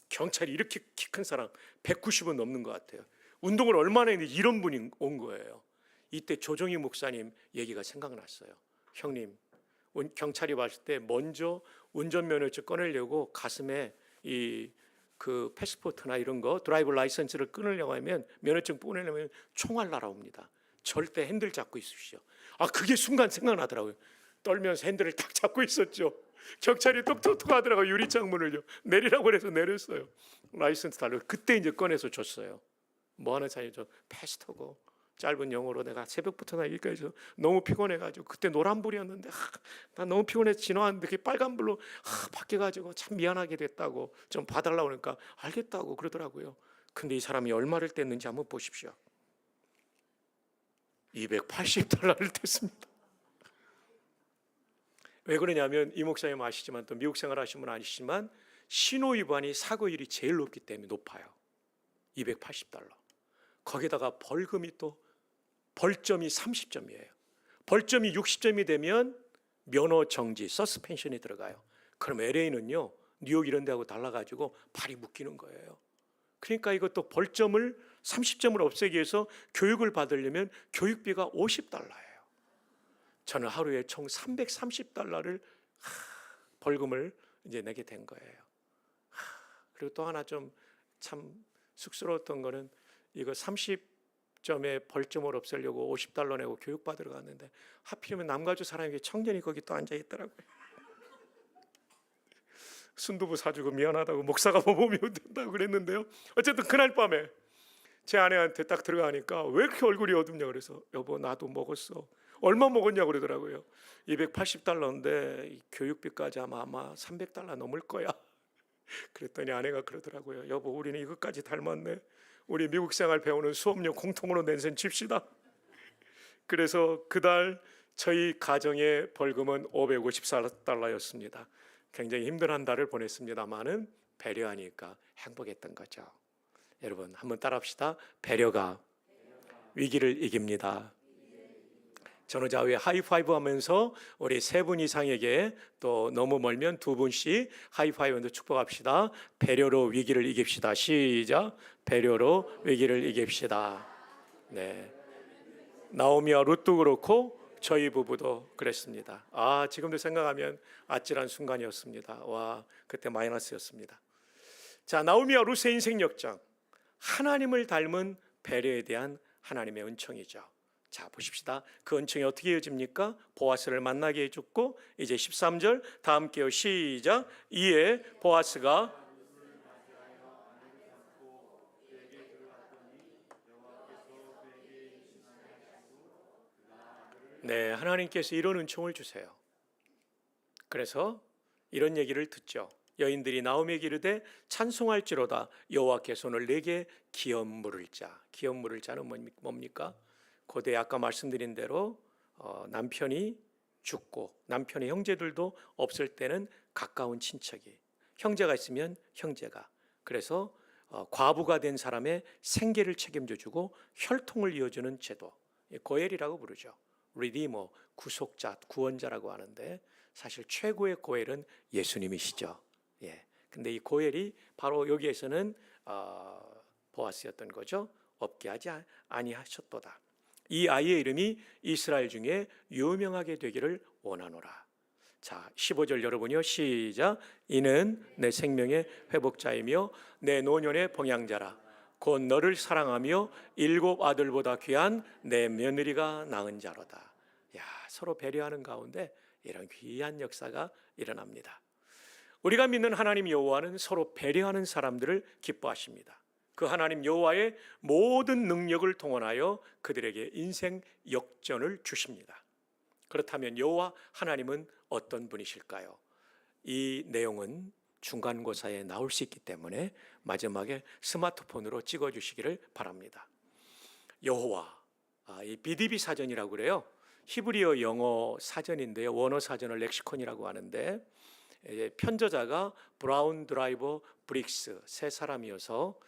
경찰이 이렇게 키 큰 사람 190은 넘는 것 같아요. 운동을 얼마나 했는데 이런 분이 온 거예요. 이때 조정희 목사님 얘기가 생각났어요. 형님, 경찰이 봤을 때 먼저 운전면허증 꺼내려고 가슴에 그 패스포트나 이런 거 드라이브 라이선스를 끊으려고 하면, 면허증 꺼내려면 총알 날아옵니다. 절대 핸들 잡고 있으시오. 그게 순간 생각나더라고요. 떨면서 핸들을 딱 잡고 있었죠. 경찰이 똑똑똑 하더라고요. 유리창문을요. 내리라고 해서 내렸어요. 라이선스 달라고. 그때 이제 꺼내서 줬어요. 뭐 하는 사이죠? 패스터고 짧은 영어로 내가 새벽부터 여기까지 너무 피곤해가지고, 그때 노란불이었는데 나 너무 피곤해서 지나왔는데 그게 빨간불로 바뀌어가지고 참 미안하게 됐다고 좀 봐달라고 하니까 알겠다고 그러더라고요. 근데 이 사람이 얼마를 뗐는지 한번 보십시오. 280달러를 뗐습니다. 왜 그러냐면 이 목사님 아시지만 또 미국 생활 하신 분 아시지만 신호 위반이 사고율이 제일 높기 때문에 높아요. 280달러. 거기다가 벌금이 또 벌점이 30점이에요. 벌점이 60점이 되면 면허 정지, 서스펜션이 들어가요. 그럼 LA는요, 뉴욕 이런 데하고 달라가지고 발이 묶이는 거예요. 그러니까 이것도 벌점을 30점을 없애기 위해서 교육을 받으려면 교육비가 50달러예요. 저는 하루에 총 330달러를 벌금을 이제 내게 된 거예요. 그리고 또 하나 좀 참 쑥스러웠던 거는, 이거 30점에 벌점을 없애려고 50달러 내고 교육 받으러 갔는데 하필이면 남가주 사람이 청년이 거기 또 앉아 있더라고요. 순두부 사주고 미안하다고 목사가 뭐 보면 된다고 그랬는데요. 어쨌든 그날 밤에 제 아내한테 딱 들어가니까 왜 이렇게 얼굴이 어둡냐 그래서 여보 나도 먹었어. 얼마 먹었냐고 그러더라고요. 280달러인데 교육비까지 아마 300달러 넘을 거야. 그랬더니 아내가 그러더라고요. 여보 우리는 이것까지 닮았네. 우리 미국 생활 배우는 수업료 공통으로 낸 셈 칩시다. 그래서 그달 저희 가정의 벌금은 554달러였습니다. 굉장히 힘든 한 달을 보냈습니다만은 배려하니까 행복했던 거죠. 여러분 한번 따라합시다. 배려가 위기를 이깁니다. 전후좌우에 하이파이브 하면서 우리 세 분 이상에게, 또 너무 멀면 두 분씩 하이파이브도 축복합시다. 배려로 위기를 이깁시다. 시작. 배려로 위기를 이깁시다. 네. 나오미와 룻도 그렇고 저희 부부도 그랬습니다. 지금도 생각하면 아찔한 순간이었습니다. 와, 그때 마이너스였습니다. 자, 나오미와 룻의 인생 역장, 하나님을 닮은 배려에 대한 하나님의 은총이죠. 자, 보십시다. 그 은총이 어떻게 이어집니까? 보아스를 만나게 해줬고, 이제 13절 다 함께요. 시작. 이에 보아스가 네, 하나님께서 이런 은총을 주세요. 그래서 이런 얘기를 듣죠. 여인들이 나오미에게 이르되 찬송할지로다 여호와께서 오늘 내게 기업 물을 자. 기업 물을 자는 뭡니까? 고대 아까 말씀드린 대로 남편이 죽고 남편의 형제들도 없을 때는 가까운 친척이, 형제가 있으면 형제가, 그래서 과부가 된 사람의 생계를 책임져주고 혈통을 이어주는 제도, 고엘이라고 부르죠. 리디머, 구속자, 구원자라고 하는데 사실 최고의 고엘은 예수님이시죠. 예. 근데 이 고엘이 바로 여기에서는 보아스였던 거죠. 없게 하지 아니하셨도다. 이 아이의 이름이 이스라엘 중에 유명하게 되기를 원하노라. 자, 15절 여러분이요. 시작. 이는 내 생명의 회복자이며 내 노년의 봉양자라. 곧 너를 사랑하며 7 아들보다 귀한 내 며느리가 낳은 자로다. 야, 서로 배려하는 가운데 이런 귀한 역사가 일어납니다. 우리가 믿는 하나님 여호와는 서로 배려하는 사람들을 기뻐하십니다. 그 하나님 여호와의 모든 능력을 동원하여 그들에게 인생 역전을 주십니다. 그렇다면 여호와 하나님은 어떤 분이실까요? 이 내용은 중간고사에 나올 수 있기 때문에 마지막에 스마트폰으로 찍어주시기를 바랍니다. 여호와, 이 BDB 사전이라고 그래요. 히브리어 영어 사전인데요. 원어 사전을 렉시콘이라고 하는데, 편저자가 브라운 드라이버 브릭스 세 사람이어서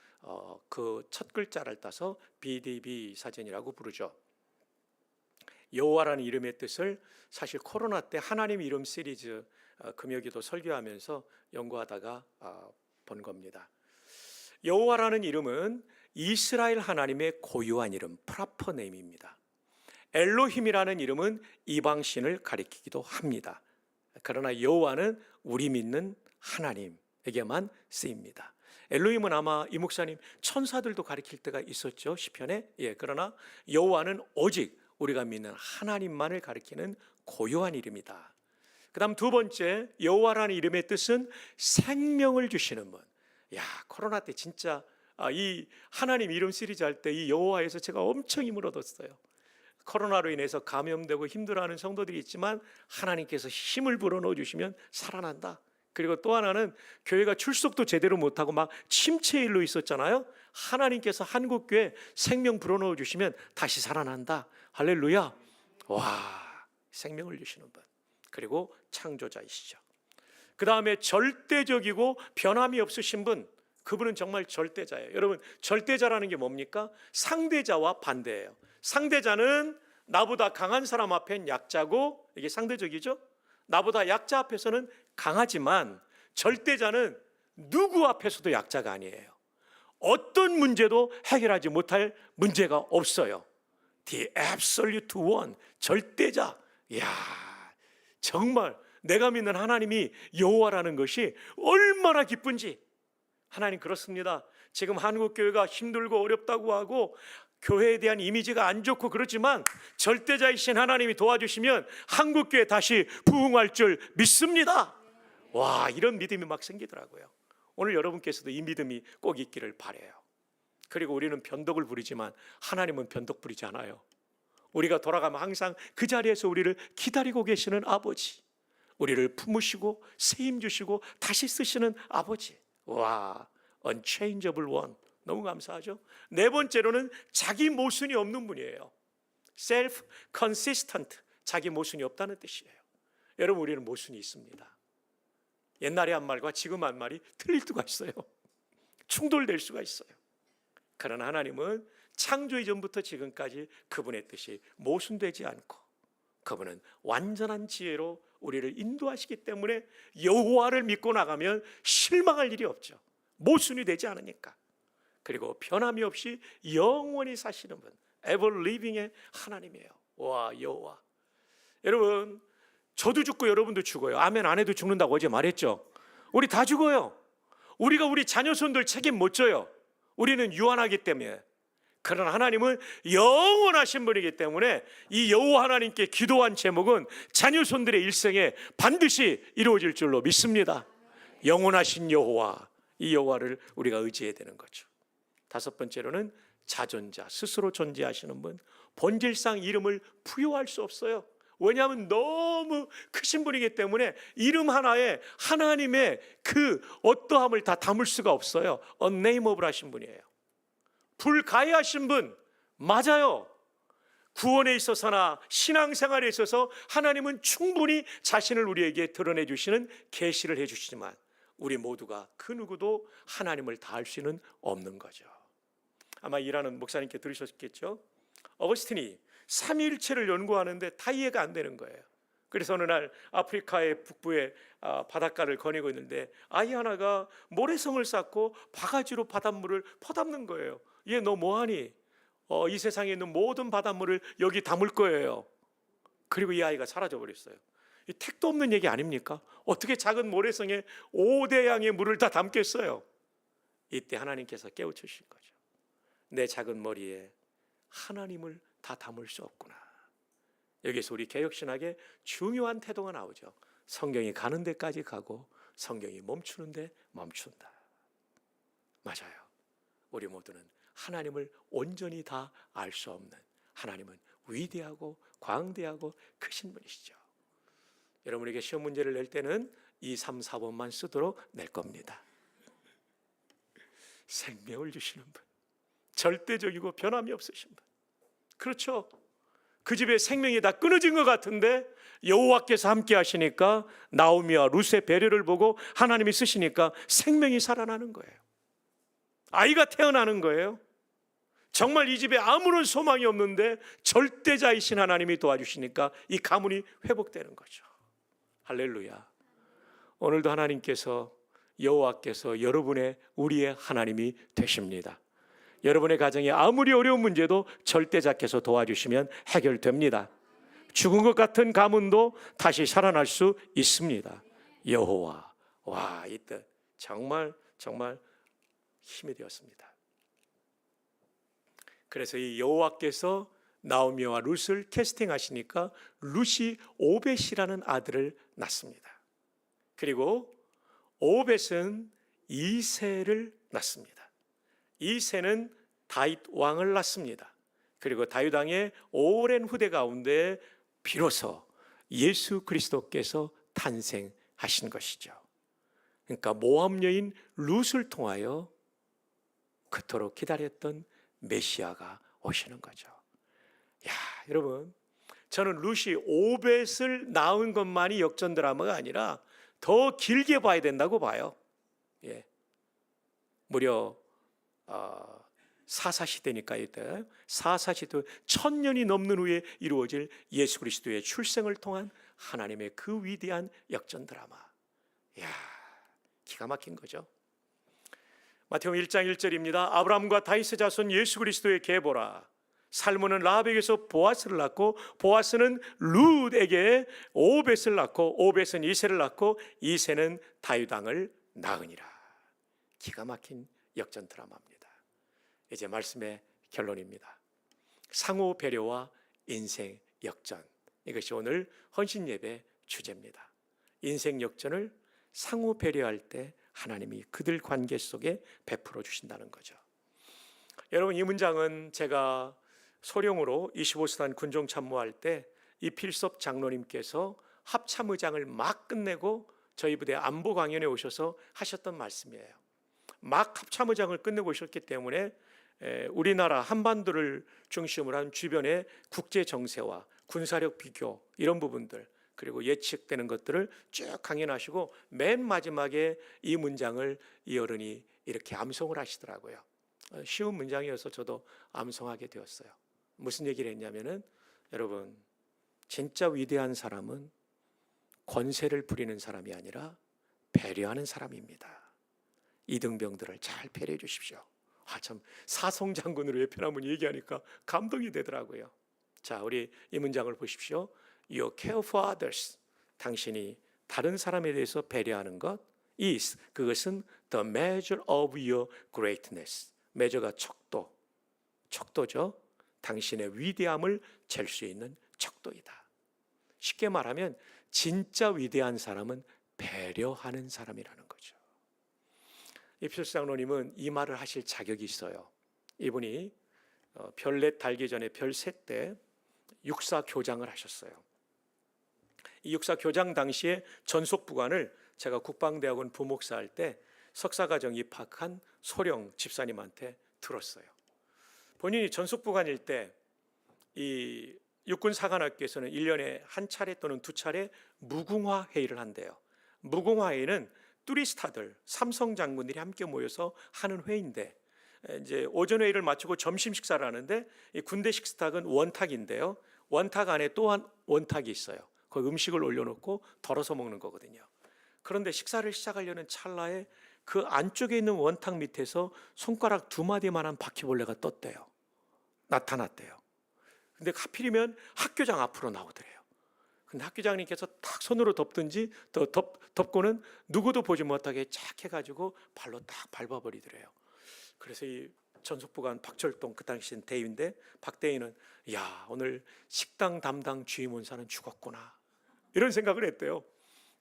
그 첫 글자를 따서 BDB 사전이라고 부르죠. 여호와라는 이름의 뜻을 사실 코로나 때 하나님 이름 시리즈 금요기도 설교하면서 연구하다가 본 겁니다. 여호와라는 이름은 이스라엘 하나님의 고유한 이름, 프라퍼 네임입니다. 엘로힘이라는 이름은 이방신을 가리키기도 합니다. 그러나 여호와는 우리 믿는 하나님에게만 쓰입니다. 엘로힘은 아마 이 목사님 천사들도 가리킬 때가 있었죠, 시편에. 그러나 여호와는 오직 우리가 믿는 하나님만을 가리키는 고유한 이름이다. 그 다음 두 번째, 여호와라는 이름의 뜻은 생명을 주시는 분. 코로나 때 진짜 이 하나님 이름 시리즈 할 때 이 여호와에서 제가 엄청 힘을 얻었어요. 코로나로 인해서 감염되고 힘들어하는 성도들이 있지만 하나님께서 힘을 불어넣어 주시면 살아난다. 그리고 또 하나는 교회가 출석도 제대로 못하고 막 침체일로 있었잖아요. 하나님께서 한국교회 생명 불어넣어 주시면 다시 살아난다. 할렐루야. 와, 생명을 주시는 분. 그리고 창조자이시죠. 그 다음에 절대적이고 변함이 없으신 분, 그분은 정말 절대자예요. 여러분, 절대자라는 게 뭡니까? 상대자와 반대예요. 상대자는 나보다 강한 사람 앞엔 약자고, 이게 상대적이죠. 나보다 약자 앞에서는 강하지만 절대자는 누구 앞에서도 약자가 아니에요. 어떤 문제도 해결하지 못할 문제가 없어요. The absolute one, 절대자. 정말 내가 믿는 하나님이 여호와라는 것이 얼마나 기쁜지. 하나님 그렇습니다. 지금 한국교회가 힘들고 어렵다고 하고 교회에 대한 이미지가 안 좋고 그렇지만 절대자이신 하나님이 도와주시면 한국교회 다시 부흥할 줄 믿습니다. 와, 이런 믿음이 막 생기더라고요. 오늘 여러분께서도 이 믿음이 꼭 있기를 바라요. 그리고 우리는 변덕을 부리지만 하나님은 변덕 부리지 않아요. 우리가 돌아가면 항상 그 자리에서 우리를 기다리고 계시는 아버지, 우리를 품으시고 세임 주시고 다시 쓰시는 아버지. 와, unchangeable one. 너무 감사하죠. 네 번째로는 자기 모순이 없는 분이에요. self consistent, 자기 모순이 없다는 뜻이에요. 여러분, 우리는 모순이 있습니다. 옛날에 한 말과 지금 한 말이 틀릴 수가 있어요. 충돌될 수가 있어요. 그러나 하나님은 창조 이전부터 지금까지 그분의 뜻이 모순되지 않고 그분은 완전한 지혜로 우리를 인도하시기 때문에 여호와를 믿고 나가면 실망할 일이 없죠. 모순이 되지 않으니까. 그리고 변함이 없이 영원히 사시는 분, ever living의 하나님이에요. 와, 여호와. 여러분, 저도 죽고 여러분도 죽어요. 아멘 안 해도 죽는다고 어제 말했죠. 우리 다 죽어요. 우리가 우리 자녀손들 책임 못 져요. 우리는 유한하기 때문에. 그러나 하나님은 영원하신 분이기 때문에 이 여호와 하나님께 기도한 제목은 자녀손들의 일생에 반드시 이루어질 줄로 믿습니다. 영원하신 여호와, 이 여호와를 우리가 의지해야 되는 거죠. 다섯 번째로는 자존자, 스스로 존재하시는 분. 본질상 이름을 부여할 수 없어요. 왜냐하면 너무 크신 분이기 때문에 이름 하나에 하나님의 그 어떠함을 다 담을 수가 없어요. unnameable 하신 분이에요. 불가해하신 분, 맞아요. 구원에 있어서나 신앙생활에 있어서 하나님은 충분히 자신을 우리에게 드러내 주시는 계시를 해 주시지만 우리 모두가 그 누구도 하나님을 다 알 수는 없는 거죠. 아마 일하는 목사님께 들으셨겠죠. 어거스틴이 삼위일체를 연구하는데 다 이해가 안 되는 거예요. 그래서 어느 날 아프리카의 북부의 바닷가를 거니고 있는데 아이 하나가 모래성을 쌓고 바가지로 바닷물을 퍼담는 거예요. 얘 너 뭐하니? 이 세상에 있는 모든 바닷물을 여기 담을 거예요. 그리고 이 아이가 사라져 버렸어요. 이 택도 없는 얘기 아닙니까? 어떻게 작은 모래성에 5대양의 물을 다 담겠어요? 이때 하나님께서 깨우치신 거죠. 내 작은 머리에 하나님을 다 담을 수 없구나. 여기서 우리 개혁신학의 중요한 태도가 나오죠. 성경이 가는 데까지 가고 성경이 멈추는 데 멈춘다. 맞아요. 우리 모두는 하나님을 온전히 다 알 수 없는, 하나님은 위대하고 광대하고 크신 분이시죠. 여러분에게 시험 문제를 낼 때는 2, 3, 4번만 쓰도록 낼 겁니다. 생명을 주시는 분, 절대적이고 변함이 없으신 분. 그렇죠. 그 집에 생명이 다 끊어진 것 같은데 여호와께서 함께 하시니까 나오미와 룻의 배려를 보고 하나님이 쓰시니까 생명이 살아나는 거예요. 아이가 태어나는 거예요. 정말 이 집에 아무런 소망이 없는데 절대자이신 하나님이 도와주시니까 이 가문이 회복되는 거죠. 할렐루야. 오늘도 하나님께서, 여호와께서 여러분의, 우리의 하나님이 되십니다. 여러분의 가정에 아무리 어려운 문제도 절대자께서 도와주시면 해결됩니다. 죽은 것 같은 가문도 다시 살아날 수 있습니다. 여호와. 와, 이 뜻 정말 힘이 되었습니다. 그래서 이 여호와께서 나오미와 룻을 캐스팅하시니까 룻이 오벳이라는 아들을 낳습니다. 그리고 오벳은 이새를 낳습니다. 이새는 다윗 왕을 낳습니다. 그리고 다윗 왕의 오랜 후대 가운데 비로소 예수 그리스도께서 탄생하신 것이죠. 그러니까 모압 여인 룻을 통하여 그토록 기다렸던 메시아가 오시는 거죠. 야, 여러분, 저는 룻이 오벳을 낳은 것만이 역전 드라마가 아니라 더 길게 봐야 된다고 봐요. 예, 무려 사사시대니까 이때 사사시대 1000년이 넘는 후에 이루어질 예수 그리스도의 출생을 통한 하나님의 그 위대한 역전 드라마. 이야, 기가 막힌 거죠. 마태복음 1장 1절입니다. 아브라함과 다윗의 자손 예수 그리스도의 계보라. 살몬은 라합에게서 보아스를 낳고 보아스는 룻에게 오벳을 낳고 오벳은 이새를 낳고 이새는 다윗 왕을 낳으니라. 기가 막힌 역전 드라마입니다. 이제 말씀의 결론입니다. 상호 배려와 인생 역전, 이것이 오늘 헌신 예배 주제입니다. 인생 역전을 상호 배려할 때 하나님이 그들 관계 속에 베풀어 주신다는 거죠. 여러분, 이 문장은 제가 소령으로 25수단 군종 참모할 때 이필섭 장로님께서 합참의장을 막 끝내고 저희 부대 안보 강연에 오셔서 하셨던 말씀이에요. 막 합참의장을 끝내고 오셨기 때문에 우리나라 한반도를 중심으로 한 주변의 국제 정세와 군사력 비교, 이런 부분들, 그리고 예측되는 것들을 쭉 강연하시고 맨 마지막에 이 문장을 이 어른이 이렇게 암송을 하시더라고요. 쉬운 문장이어서 저도 암송하게 되었어요. 무슨 얘기를 했냐면은, 여러분, 진짜 위대한 사람은 권세를 부리는 사람이 아니라 배려하는 사람입니다. 이등병들을 잘 배려해 주십시오. 참 사성장군으로 옆에 한번 얘기하니까 감동이 되더라고요. 자, 우리 이 문장을 보십시오. You care for others. 당신이 다른 사람에 대해서 배려하는 것 is, 그것은 the measure of your greatness. measure가 척도죠. 당신의 위대함을 잴 수 있는 척도이다. 쉽게 말하면 진짜 위대한 사람은 배려하는 사람이라는 거죠. 이피소스 장로님은 이 말을 하실 자격이 있어요. 이분이 별넷 달기 전에 별셋 때 육사 교장을 하셨어요. 이 육사 교장 당시에 전속부관을 제가 국방대학원 부목사 할 때 석사과정 입학한 소령 집사님한테 들었어요. 본인이 전속부관일 때 이 육군사관학교에서는 1년에 한 차례 또는 두 차례 무궁화 회의를 한대요. 무궁화 회의는 뚜리스타들, 삼성 장군들이 함께 모여서 하는 회의인데, 이제 오전 회의를 마치고 점심 식사를 하는데 이 군대 식탁은 원탁인데요. 원탁 안에 또한 원탁이 있어요. 그 음식을 올려놓고 덜어서 먹는 거거든요. 그런데 식사를 시작하려는 찰나에 그 안쪽에 있는 원탁 밑에서 손가락 2마디만한 바퀴벌레가 떴대요. 나타났대요. 근데 하필이면 학교장 앞으로 나오더래요. 근데 학교장님께서 딱 손으로 덮든지 덮고는 누구도 보지 못하게 쫙 해가지고 발로 딱 밟아버리더래요. 그래서 이 전속부관 박철동, 그 당시엔 대위인데 박대위는 야, 오늘 식당 담당 주임원사는 죽었구나, 이런 생각을 했대요.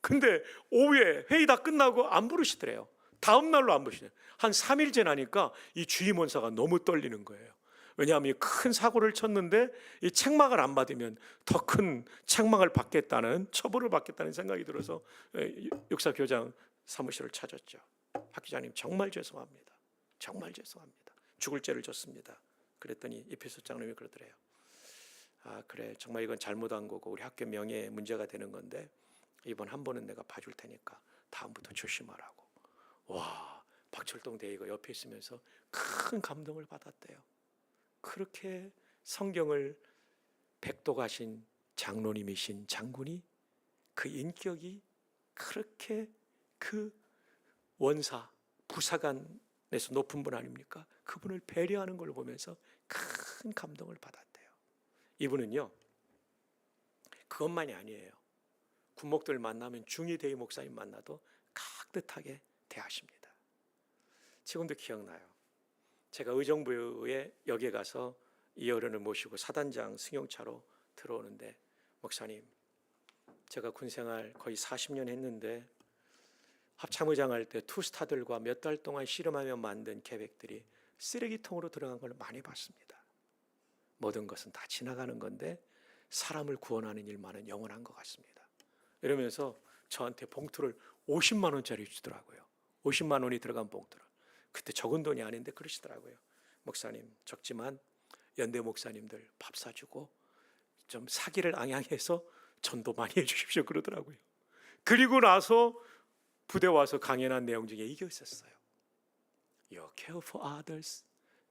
근데 오후에 회의 다 끝나고 안 부르시더래요. 다음 날로 안 부르시네요. 한 3일 지나니까 이 주임원사가 너무 떨리는 거예요. 왜냐하면 큰 사고를 쳤는데 이 책망을 안 받으면 더 큰 책망을 받겠다는, 처벌을 받겠다는 생각이 들어서 육사 교장 사무실을 찾았죠. 박 기자님, 정말 죄송합니다. 정말 죄송합니다. 죽을 죄를 졌습니다. 그랬더니 이피소스 장로님이 그러더래요. 아, 그래, 정말 이건 잘못한 거고 우리 학교 명예에 문제가 되는 건데 이번 한 번은 내가 봐줄 테니까 다음부터 조심하라고. 와, 박철동 대위가 옆에 있으면서 큰 감동을 받았대요. 그렇게 성경을 백독하신 장로님이신 장군이, 그 인격이 그렇게 그 원사, 부사관에서 높은 분 아닙니까? 그분을 배려하는 걸 보면서 큰 감동을 받았대요. 이분은요, 그것만이 아니에요. 군목들 만나면 중위 대위 목사님 만나도 깍듯하게 대하십니다. 지금도 기억나요. 제가 의정부의 역에 가서 이 어른을 모시고 사단장 승용차로 들어오는데, 목사님, 제가 군생활 거의 40년 했는데 합참의장 할 때 투스타들과 몇 달 동안 씨름하며 만든 계획들이 쓰레기통으로 들어간 걸 많이 봤습니다. 모든 것은 다 지나가는 건데 사람을 구원하는 일만은 영원한 것 같습니다. 이러면서 저한테 봉투를 50만 원짜리 주더라고요. 50만 원이 들어간 봉투를. 그때 적은 돈이 아닌데 그러시더라고요. 목사님, 적지만 연대 목사님들 밥 사주고 좀 사기를 앙양해서 전도 많이 해주십시오, 그러더라고요. 그리고 나서 부대 와서 강연한 내용 중에 이게 있었어요. Your care for others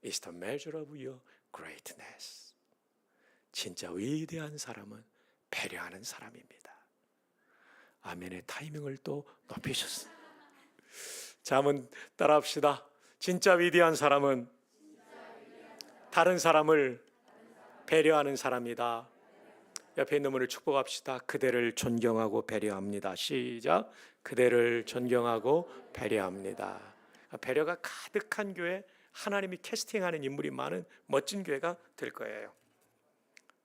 is the measure of your greatness. 진짜 위대한 사람은 배려하는 사람입니다. 아멘의 타이밍을 또 높이셨어요. 자, 한번 따라합시다. 진짜 위대한 사람은 다른 사람을 배려하는 사람이다. 옆에 있는 분을 축복합시다. 그대를 존경하고 배려합니다. 시작. 그대를 존경하고 배려합니다. 배려가 가득한 교회, 하나님이 캐스팅하는 인물이 많은 멋진 교회가 될 거예요.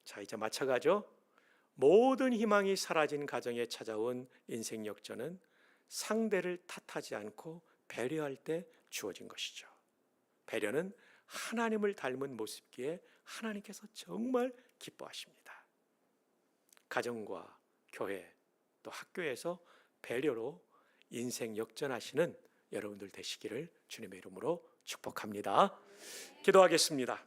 자, 이제 마쳐가죠. 모든 희망이 사라진 가정에 찾아온 인생 역전은 상대를 탓하지 않고 배려할 때 주어진 것이죠. 배려는 하나님을 닮은 모습기에 하나님께서 정말 기뻐하십니다. 가정과 교회 또 학교에서 배려로 인생 역전하시는 여러분들 되시기를 주님의 이름으로 축복합니다. 기도하겠습니다.